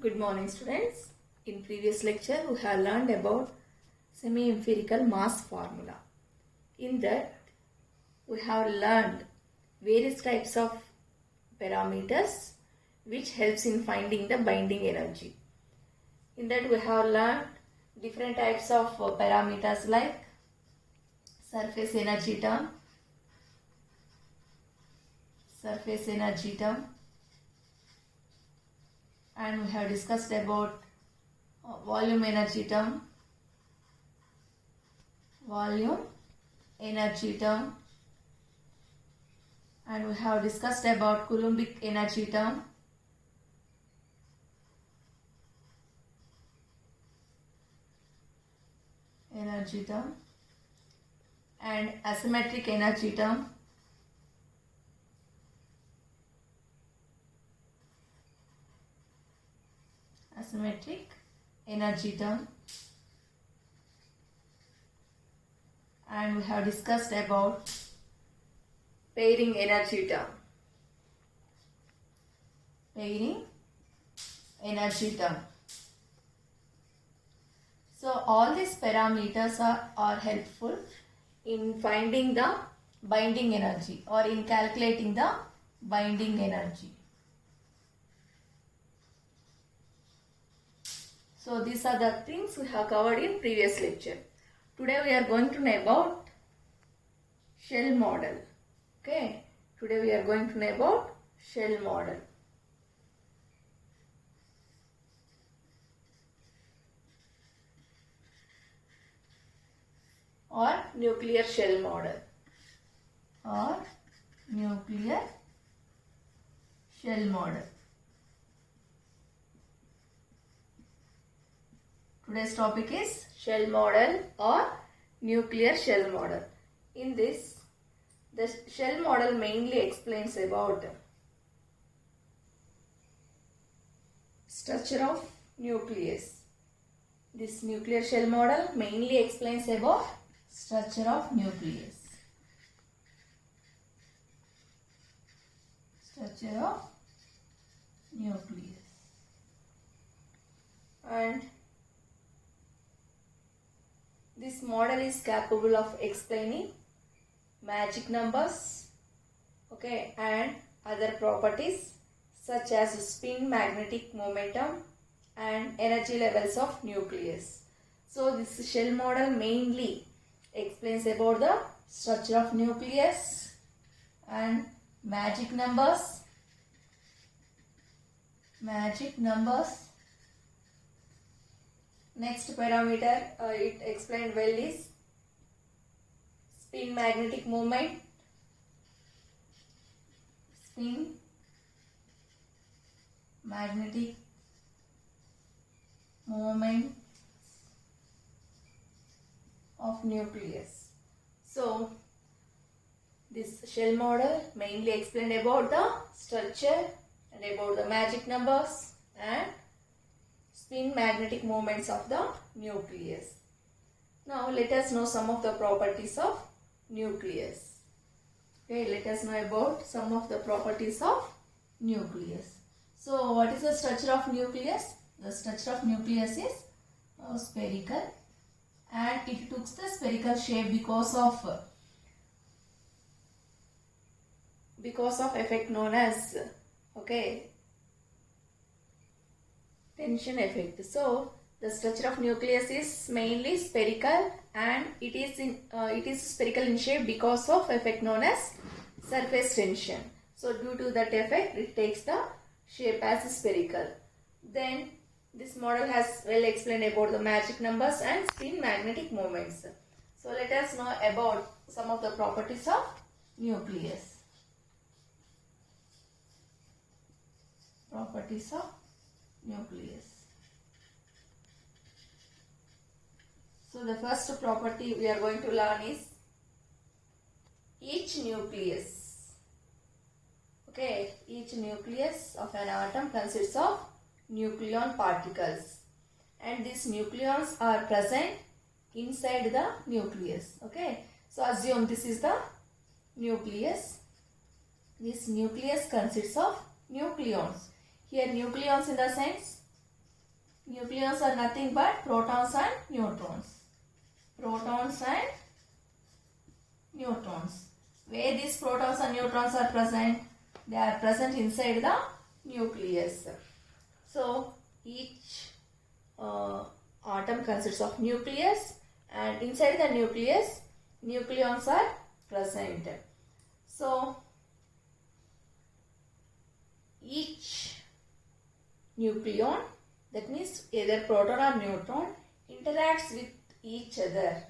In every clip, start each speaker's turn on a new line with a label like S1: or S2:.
S1: Good morning, students. In previous lecture, we have learned about semi-empirical mass formula. In that, we have learned various types of parameters which helps in finding the binding energy. In that, we have learned different types of parameters like surface energy term, and we have discussed about volume energy term, and we have discussed about Coulombic energy term, and asymmetric energy term, and we have discussed about pairing energy term. So all these parameters are helpful in finding the binding energy or in calculating the binding energy. So these are the things we have covered in previous lecture. Today we are going to know about shell model. Okay, today we are going to know about shell model. Or nuclear shell model. Today's topic is shell model or nuclear shell model. In this, the shell model mainly explains about structure of nucleus. This nuclear shell model mainly explains about structure of nucleus. And this model is capable of explaining magic numbers, okay, and other properties such as spin, magnetic momentum, and energy levels of nucleus. So this shell model mainly explains about the structure of nucleus and magic numbers. Next parameter it explained well is spin, magnetic moment, of nucleus. So this shell model mainly explained about the structure and about the magic numbers and spin, magnetic moments of the nucleus. Now let us know some of the properties of nucleus. Okay, let us know about some of the properties of nucleus. So what is the structure of nucleus? The structure of nucleus is spherical, and it took the spherical shape because of effect known as tension effect. So the structure of nucleus is mainly spherical, and it is spherical in shape because of effect known as surface tension. So due to that effect, it takes the shape as spherical. Then this model has well explained about the magic numbers and spin, magnetic moments. So let us know about some of the properties of nucleus. So the first property we are going to learn is each nucleus. Okay, each nucleus of an atom consists of nucleon particles, and these nucleons are present inside the nucleus. Okay, so assume this is the nucleus. This nucleus consists of nucleons. Here nucleons in the sense Nucleons are nothing but protons and neutrons. Protons and neutrons. Where these protons and neutrons are present? They are present inside the nucleus. So each atom consists of nucleus, and inside the nucleus nucleons are present. So each nucleon, that means either proton or neutron, interacts with each other.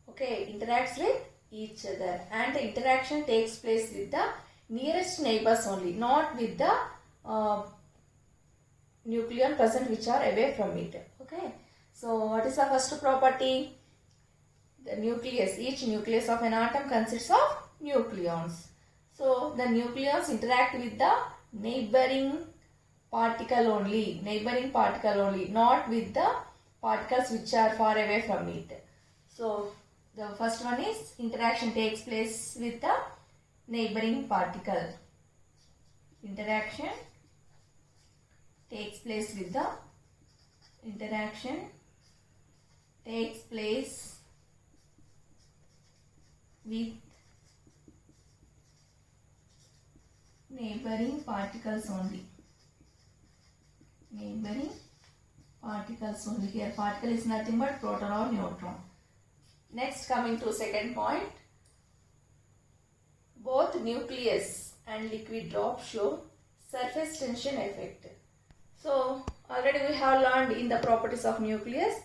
S1: Okay, interacts with each other, and the interaction takes place with the nearest neighbors only, not with the nucleon present which are away from it. Okay, so what is the first property? The nucleus, each nucleus of an atom consists of nucleons. So the nucleons interact with the neighboring particle only, not with the particles which are far away from it. So the first one is interaction takes place with the neighboring particle. Interaction takes place with the neighboring particles only. Here particle is nothing but proton or neutron. Next, coming to second point, both nucleus and liquid drop show surface tension effect. So already we have learned in the properties of nucleus.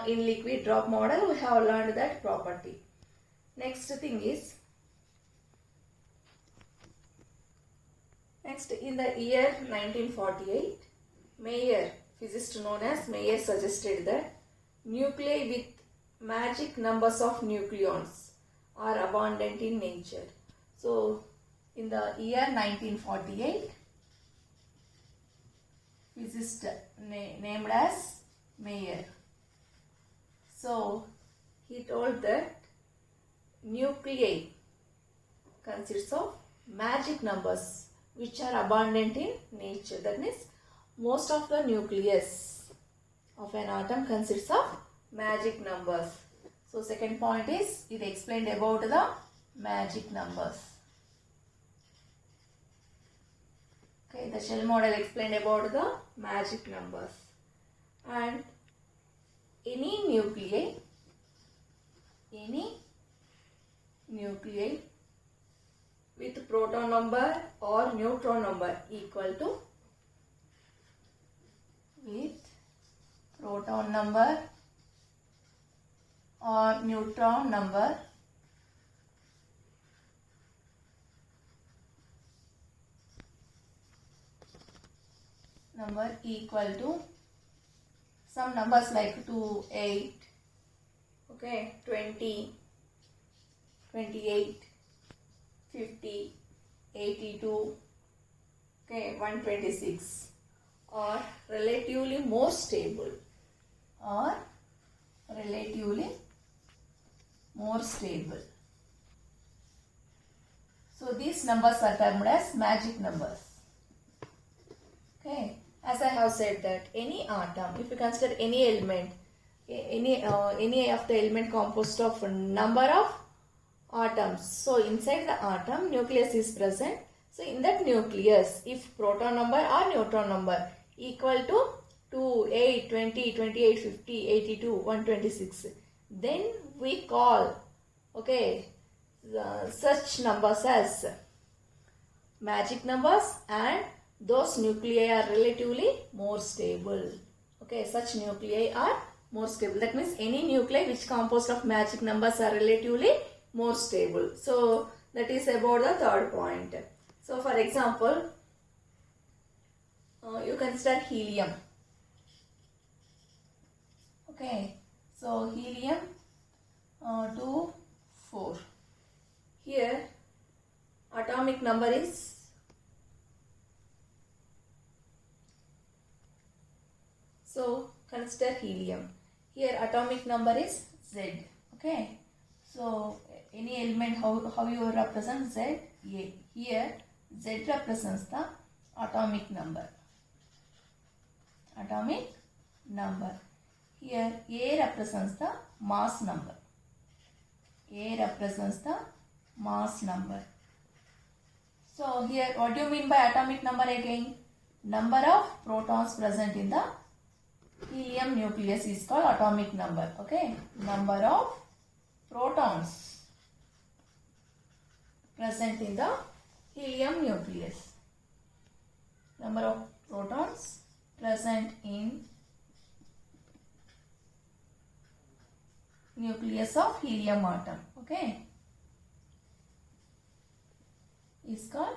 S1: In liquid drop model we have learned that property. Next thing is, in the year 1948, Mayer, physicist known as Mayer, suggested that nuclei with magic numbers of nucleons are abundant in nature. So in the year 1948, physicist named as Mayer. So he told that nuclei consists of magic numbers which are abundant in nature. That means most of the nucleus of an atom consists of magic numbers. So second point is, it explained about the magic numbers. Okay, the shell model explained about the magic numbers. And any nuclei with proton number or neutron number equal to, with proton number or neutron number equal to some numbers like 2, 8, okay, 20, 28, 50, 82, okay, 126, or relatively more stable, So these numbers are termed as magic numbers. Okay, as I have said that any atom, if you consider any element, any of the element composed of a number of atoms. So inside the atom, nucleus is present. So in that nucleus, if proton number or neutron number equal to 2, 8, 20, 28, 50, 82, 126, then we call, okay, such numbers as magic numbers, and those nuclei are relatively more stable. Okay, such nuclei are more stable. That means any nuclei which composed of magic numbers are relatively more stable. So that is about the third point. So for example, you consider helium. Okay, so helium 2, 4. Here atomic number is so consider helium. Here atomic number is Z. Okay, so any element, how you represent Z? A. Here Z represents the atomic number. number. Here A represents the mass number. A represents the mass number. So here what do you mean by atomic number again? Number of protons present in the helium nucleus is called atomic number. Okay, number of protons present in the helium nucleus. Number of protons present in nucleus of helium atom. Okay, is called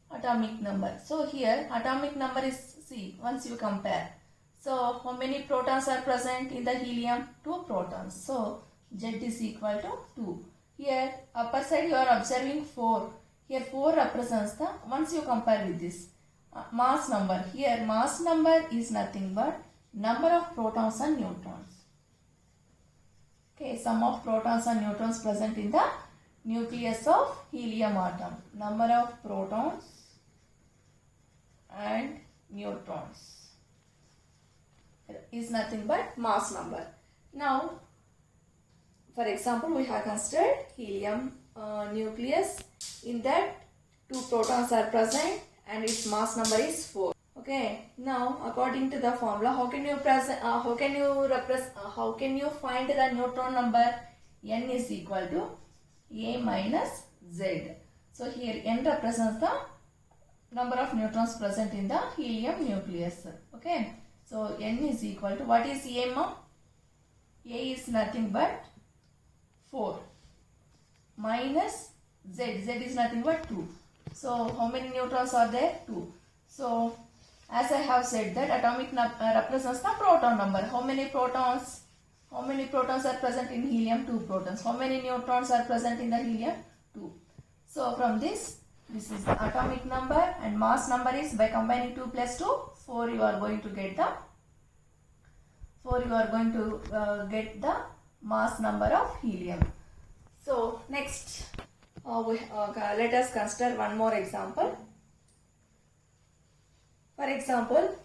S1: atomic number. So here atomic number is, see, once you compare. So how many protons are present in the helium? 2 protons. So Z is equal to 2. Here upper side you are observing 4. Here 4 represents the, once you compare with this mass number. Here mass number is nothing but number of protons and neutrons. Okay, sum of protons and neutrons present in the nucleus of helium atom. Number of protons and neutrons is nothing but mass number. Now, for example, we have considered helium nucleus. In that 2 protons are present and its mass number is 4. Okay. Now, according to the formula, how can you find the neutron number? N is equal to A minus Z. So here N represents the number of neutrons present in the helium nucleus. Okay. So N is equal to, what is A, ma'am? A is nothing but 4 minus Z. Z is nothing but 2. So how many neutrons are there? 2. So as I have said that atomic represents the proton number. How many protons? How many protons are present in helium? 2 protons. How many neutrons are present in the helium? 2. So from this is the atomic number, and mass number is, by combining 2 plus 2, 4 you are going to get the mass number of helium. So next let us consider one more example. For example,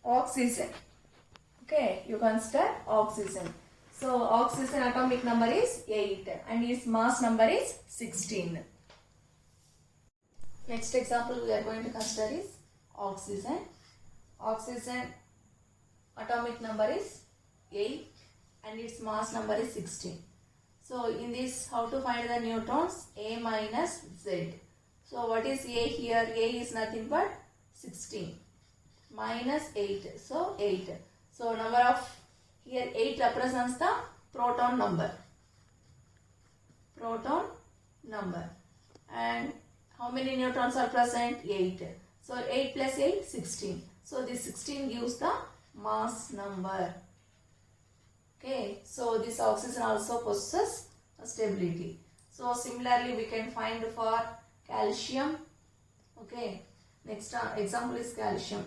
S1: oxygen. Okay, you consider oxygen. So oxygen atomic number is 8 and its mass number is 16. Next example we are going to consider is oxygen. Oxygen atomic number is 8 and its mass number is 16. So in this, how to find the neutrons? A minus Z. So what is A here? A is nothing but 16 minus 8. So 8. So number of, here 8 represents the proton number. Proton number. And how many neutrons are present? 8. So 8 plus 8, 16. So this 16 gives the mass number. Okay. So this oxygen also possesses stability. So similarly we can find for calcium. Okay. Next example is calcium.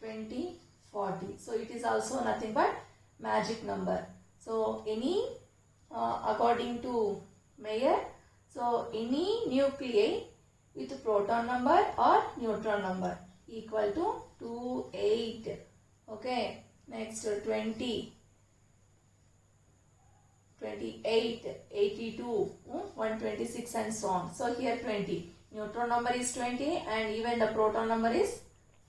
S1: 20, 40. So it is also nothing but magic number. So any according to Mayer, so any nuclei with proton number or neutron number equal to 2, 8. Okay. Next 20, 28, 82, 126 and so on. So here 20. Neutron number is 20 and even the proton number is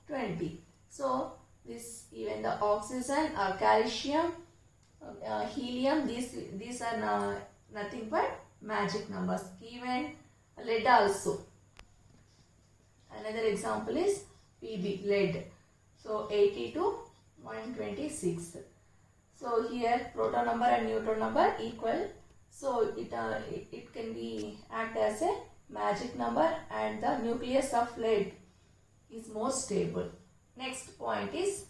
S1: 20. So this, even the oxygen or calcium, helium, these are nothing but magic numbers. Even lead also. Another example is Pb, lead. So 82, 126. So here proton number and neutron number equal. So it can be act as a magic number, and the nucleus of lead is more stable. Next point is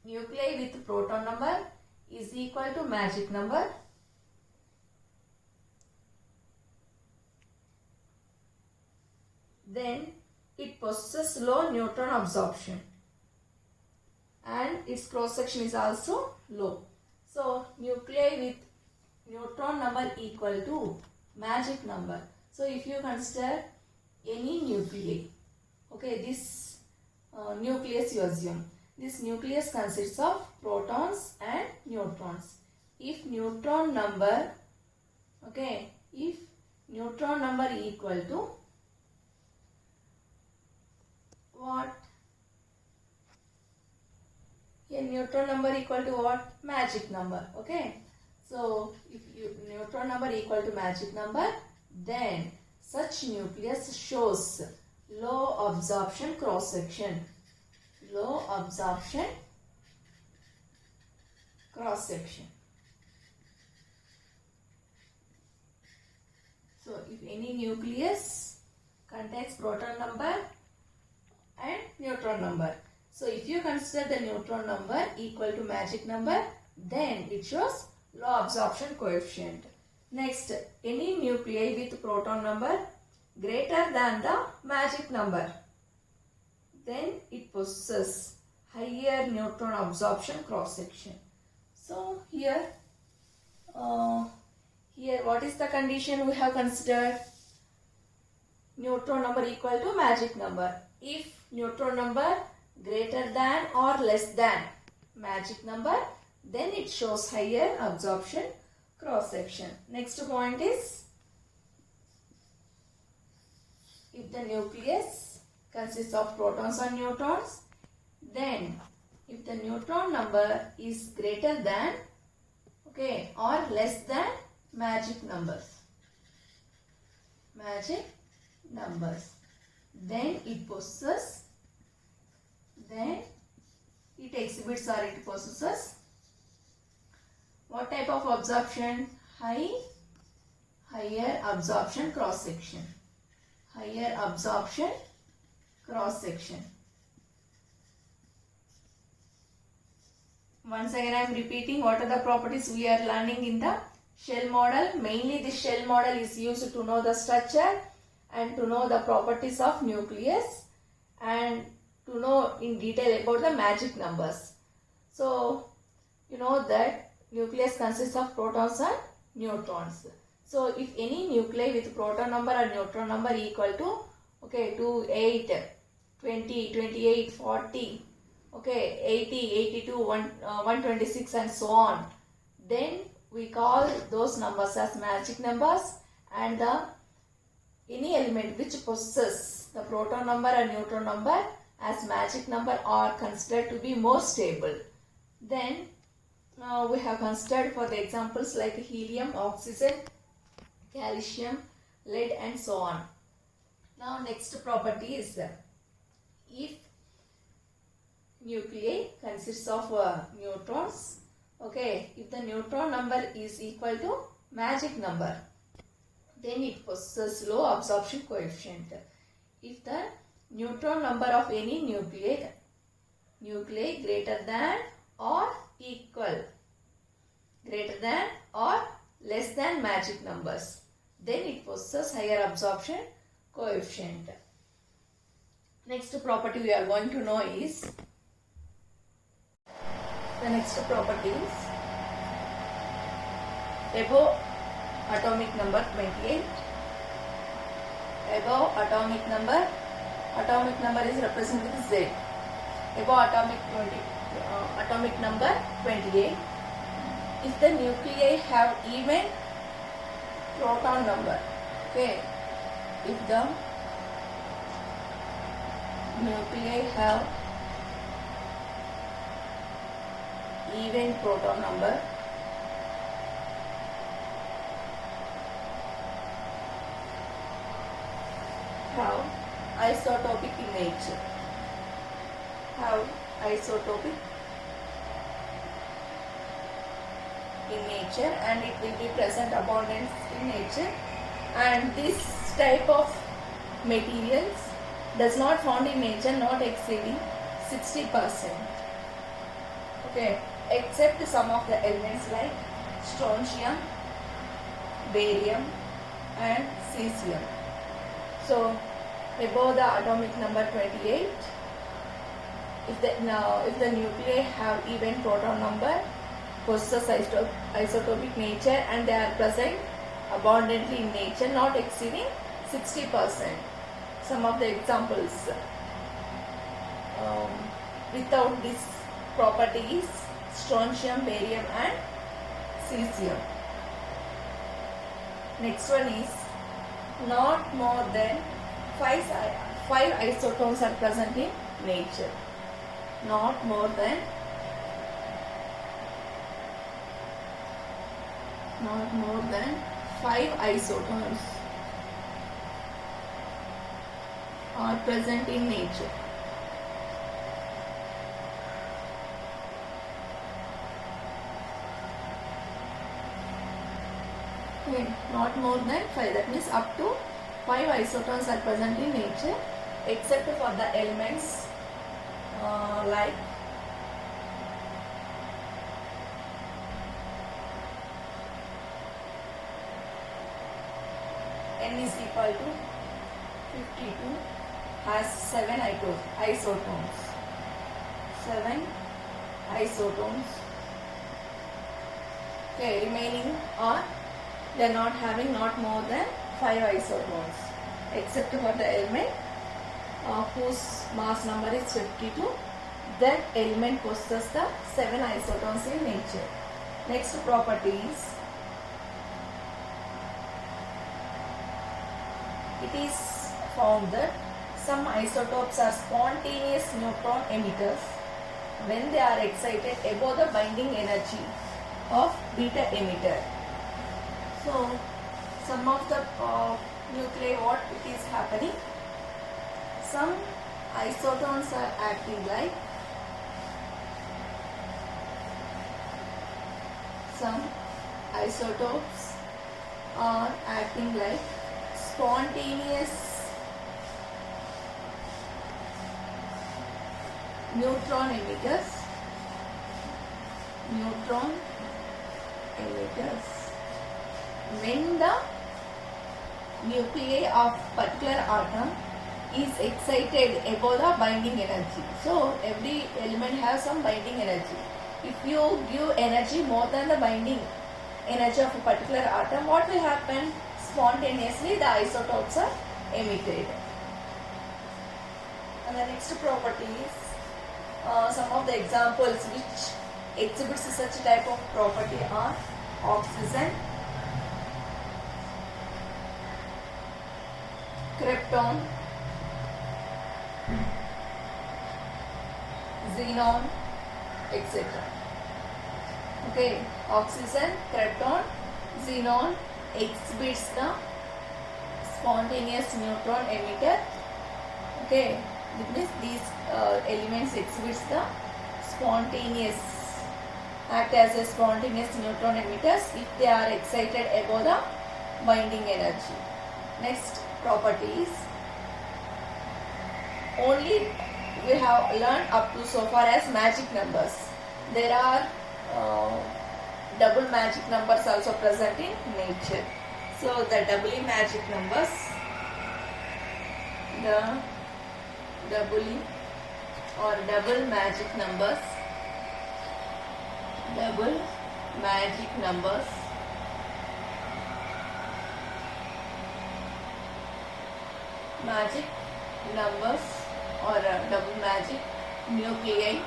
S1: nuclei with proton number is equal to magic number. Then it possesses low neutron absorption and its cross section is also low. So nuclei with neutron number equal to magic number. So if you consider any nuclei, okay, this nucleus you assume. This nucleus consists of protons and neutrons. If neutron number, okay, if neutron number equal to what? Here neutron number equal to what? Magic number. Okay. So if neutron number equal to magic number, then such nucleus shows low absorption cross section. Low absorption cross section. So if any nucleus contains proton number and neutron number. So if you consider the neutron number equal to magic number, then it shows low absorption coefficient. Next, any nuclei with proton number greater than the magic number, then it possesses higher neutron absorption cross section. So here what is the condition we have considered? Neutron number equal to magic number. If neutron number greater than or less than magic number, then it shows higher absorption cross section. Next point is, if the nucleus consists of protons and neutrons, then if the neutron number is greater than, okay, or less than magic numbers, then it possesses, then it exhibits or it possesses what type of absorption? Higher absorption cross section. Higher absorption cross section. Once again I am repeating what are the properties we are learning in the shell model. Mainly the shell model is used to know the structure and to know the properties of nucleus and to know in detail about the magic numbers. So you know that nucleus consists of protons and neutrons. So if any nuclei with proton number and neutron number equal to, okay, 2, 8, 20, 28, 40, okay, 80, 82, 126 and so on, then we call those numbers as magic numbers, and any element which possesses the proton number and neutron number as magic number are considered to be more stable. Then we have considered for the examples like helium, oxygen, calcium, lead and so on. Now next property is, if nuclei consists of neutrons, okay, if the neutron number is equal to magic number, then it possesses low absorption coefficient. If the neutron number of any nuclei greater than or equal, greater than or less than magic numbers, then it possesses higher absorption coefficient. Next property we are going to know is, the next property is above atomic number 28. Above atomic number is represented with Z. Above atomic number 28. If the nuclei have even proton number, okay, if the nuclei have even proton number, have isotopic in nature, and it will be present abundance in nature, and this type of materials does not found in nature, not exceeding 60%, okay, except some of the elements like strontium, barium and cesium. So above the atomic number 28, if the nuclei have even proton number, possess isotopic nature, and they are present abundantly in nature, not exceeding 60%. Some of the examples, without this properties strontium, barium and cesium. Next one is not more than 5 isotopes are present in nature. Not more than 5 isotopes are present in nature. Okay, not more than 5. That means up to 5 isotopes are present in nature, except for the elements like N is equal to 52 has 7 isotopes. 7 isotopes. Okay, remaining are they are not having not more than 5 isotopes, except for the element whose mass number is 52. That element possesses the 7 isotopes in nature. Next property is it is found that some isotopes are spontaneous neutron emitters when they are excited above the binding energy of beta emitter. So, some of the nuclei, what it is happening? Some isotopes are acting like spontaneous neutron emitters. When the nuclei of particular atom is excited above the binding energy. So every element has some binding energy. If you give energy more than the binding energy of a particular atom, what will happen? Spontaneously the isotopes are emitted. And the next property is some of the examples which exhibits such type of property are oxygen, krypton, xenon, etc. Okay, oxygen, krypton, xenon exhibits the spontaneous neutron emitter. Okay, that means these elements exhibits the spontaneous, act as a spontaneous neutron emitters if they are excited above the binding energy. Next property is only we have learned up to so far as magic numbers. There are double magic numbers also present in nature. So the doubly magic numbers, the doubly or double magic numbers, magic numbers or double magic nuclei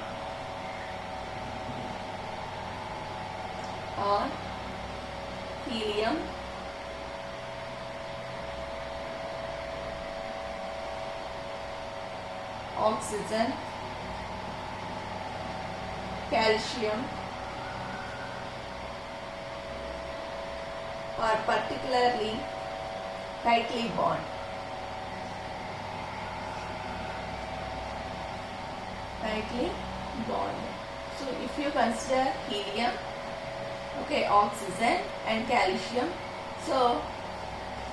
S1: are helium, oxygen, calcium are particularly tightly bonded. So if you consider helium, okay, oxygen and calcium, so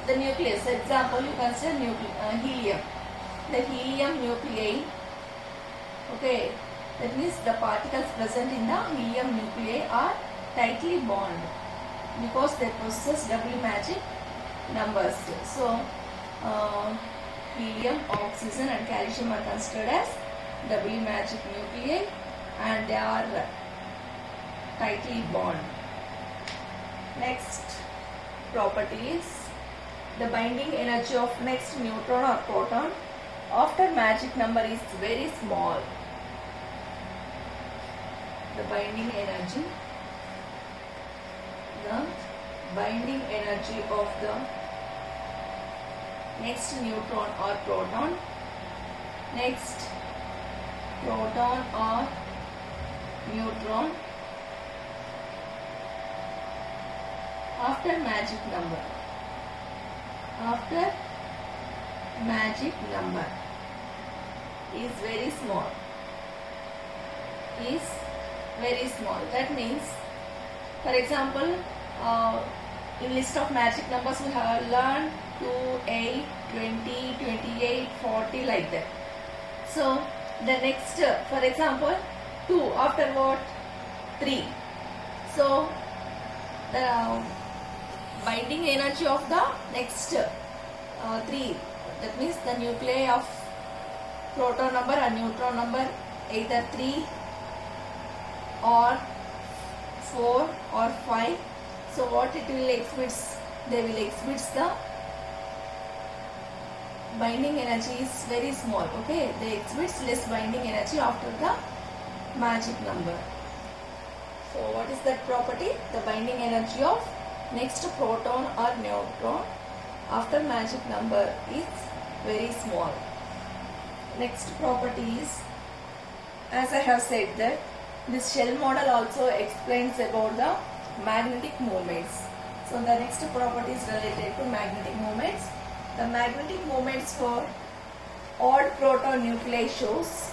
S1: the nucleus, example you consider helium, the helium nuclei, okay, that means the particles present in the helium nuclei are tightly bonded because they possess double magic numbers. So helium, oxygen and calcium are considered as double magic nuclei and they are tightly bonded. Next property is the binding energy of next neutron or proton after magic number is very small. the binding energy of the next neutron or proton, next proton or neutron after magic number is very small. That means, for example, in list of magic numbers we have learned 2, 8, 20, 28, 40, like that. So the next, for example, 2 after what? 3. So the binding energy of the next 3, that means the nuclei of proton number and neutron number, either 3 or 4 or 5. So what it will exhibits? They will exhibit the binding energy is very small. Okay, they exhibit less binding energy after the magic number. So what is that property? The binding energy of next proton or neutron after magic number is very small. Next property is, as I have said, that this shell model also explains about the magnetic moments. So the next property is related to magnetic moments. The magnetic moments for odd proton nuclei shows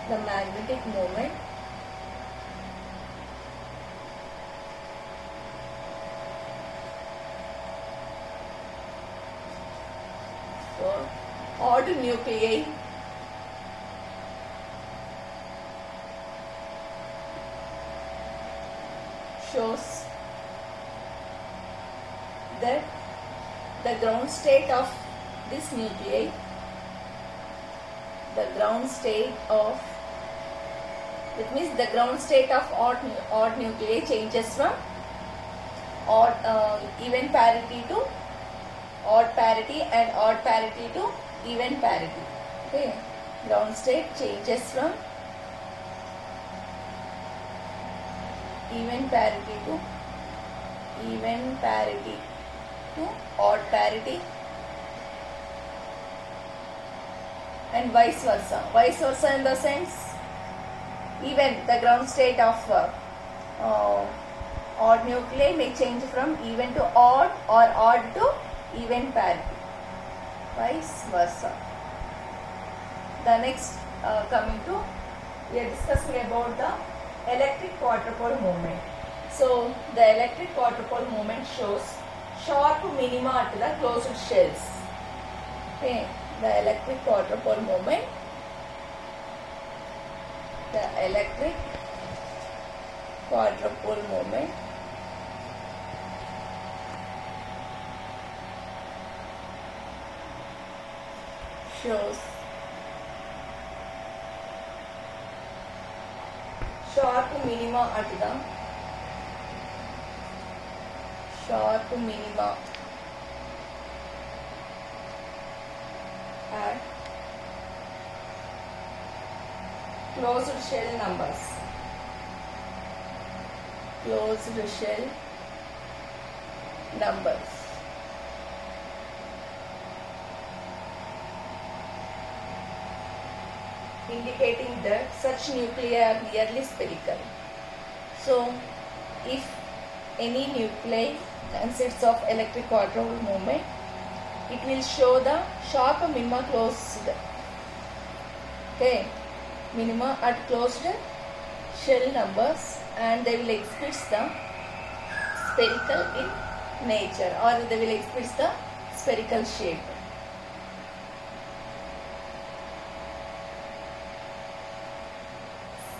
S1: the magnetic moment for odd nuclei shows that the ground state of this nuclei, that means the ground state of odd nuclei changes from even parity to odd parity and odd parity to even parity. Okay, ground state changes from even parity to odd parity, and vice versa in the sense, even the ground state of odd nuclei may change from even to odd or odd to even parity, vice versa. The next, coming to, we are discussing about the electric quadrupole movement. So the electric quadrupole movement shows sharp minima at the closed shells. Okay, the electric quadrupole movement, shows sharp minima at closed shell numbers. Indicating that such nuclei are nearly spherical. So, if any nuclei consists of electric quadrupole movement, it will show the sharp minima closed. Okay, minima at closed shell numbers, and they will exhibit the spherical in nature, or they will exhibit the spherical shape.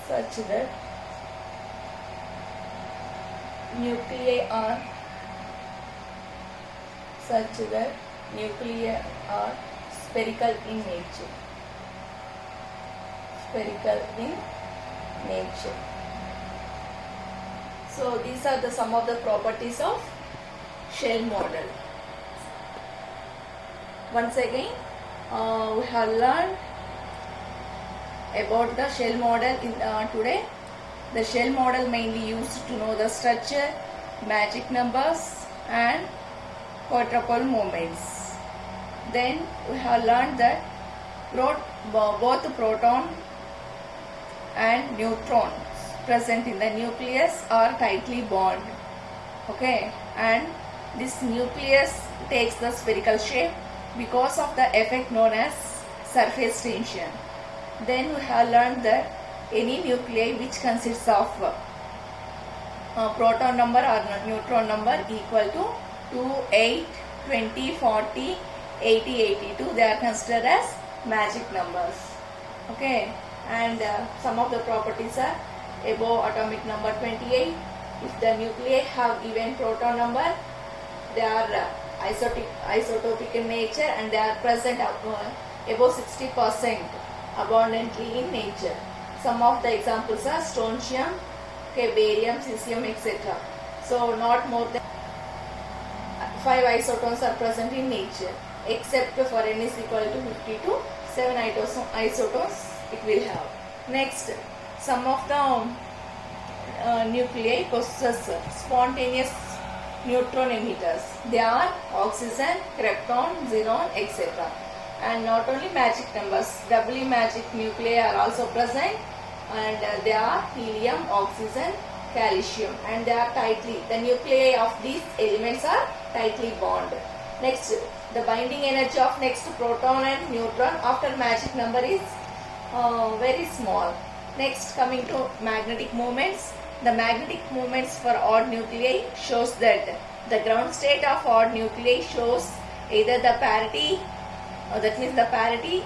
S1: Such that nuclei are spherical in nature. So these are the some of the properties of shell model. Once again, we have learned about the shell model today. The shell model mainly used to know the structure, magic numbers and quadrupole moments. Then we have learned that both proton and neutrons present in the nucleus are tightly bonded. Okay, and this nucleus takes the spherical shape because of the effect known as surface tension. Then we have learned that any nuclei which consists of proton number or neutron number equal to 2, 8, 20, 40, 80, 82, they are considered as magic numbers. Okay, and some of the properties are above atomic number 28. If the nuclei have even proton number, they are isotopic in nature and they are present above 60% abundantly in nature. Some of the examples are strontium, okay, barium, cesium, etc. So not more than 5 isotopes are present in nature, except for n is equal to 52, 7 isotopes it will have. Next, some of the nuclei possess spontaneous neutron emitters. They are oxygen, krypton, xenon, etc. And not only magic numbers, doubly magic nuclei are also present, and they are helium, oxygen, calcium, and they are the nuclei of these elements are tightly bonded. Next, the binding energy of next proton and neutron after magic number is very small. Next, coming to magnetic moments. The magnetic moments for odd nuclei shows that the ground state of odd nuclei shows either the parity, that means the parity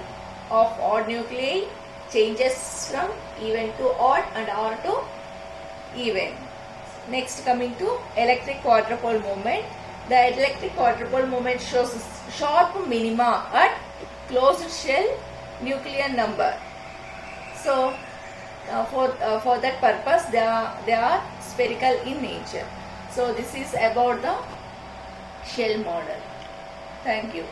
S1: of odd nuclei changes from even to odd and odd to even. Next, coming to electric quadrupole moment. The electric quadrupole moment shows sharp minima at closed shell nuclear number. So for that purpose they are spherical in nature. So this is about the shell model. Thank you.